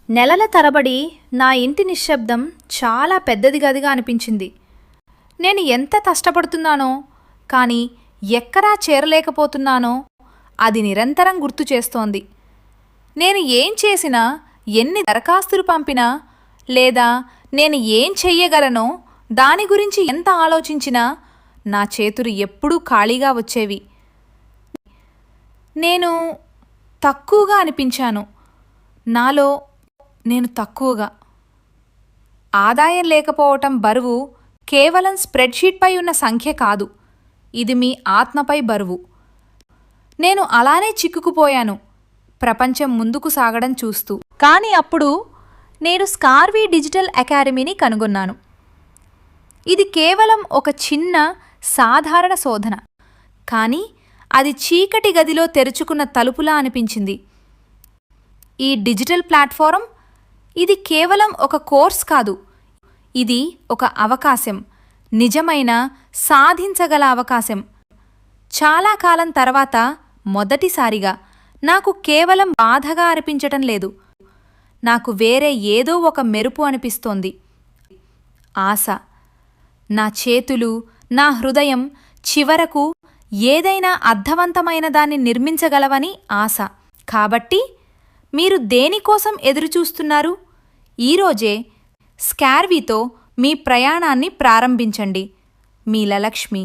నెలల తరబడి నా ఇంటి నిశ్శబ్దం చాలా పెద్దది గదిగా అనిపించింది. నేను ఎంత కష్టపడుతున్నానో కానీ ఎక్కడా చేరలేకపోతున్నానో అది నిరంతరం గుర్తు చేస్తోంది. నేను ఏం చేసినా, ఎన్ని దరఖాస్తులు పంపినా, లేదా నేను ఏం చెయ్యగలనో దాని గురించి ఎంత ఆలోచించినా నా చేతులు ఎప్పుడూ ఖాళీగా వచ్చేవి. నేను తక్కువగా అనిపించాను. నాలో నేను తక్కువగా. ఆదాయం లేకపోవటం బరువు కేవలం స్ప్రెడ్షీట్పై ఉన్న సంఖ్య కాదు, ఇది మీ ఆత్మపై బరువు. నేను అలానే చిక్కుకుపోయాను ప్రపంచం ముందుకు సాగడం చూస్తూ. కానీ అప్పుడు నేను స్కార్వీ డిజిటల్ అకాడమీని కనుగొన్నాను. ఇది కేవలం ఒక చిన్న సాధారణ శోధన, కానీ అది చీకటి గదిలో తెరుచుకున్న తలుపులా అనిపించింది. ఈ డిజిటల్ ప్లాట్ఫారం ఇది కేవలం ఒక కోర్స్ కాదు, ఇది ఒక అవకాశం, నిజమైన సాధించగల అవకాశం. చాలా కాలం తర్వాత మొదటిసారిగా నాకు కేవలం బాధగా అనిపించటం లేదు, నాకు వేరే ఏదో ఒక మెరుపు అనిపిస్తోంది. ఆశ. నా చేతులు, నా హృదయం చివరకు ఏదైనా అర్థవంతమైన దాన్ని నిర్మించగలవని ఆశ. కాబట్టి మీరు దేనికోసం ఎదురుచూస్తున్నారు? ఈరోజే స్కార్వీతో మీ ప్రయాణాన్ని ప్రారంభించండి. మీ లక్ష్మి.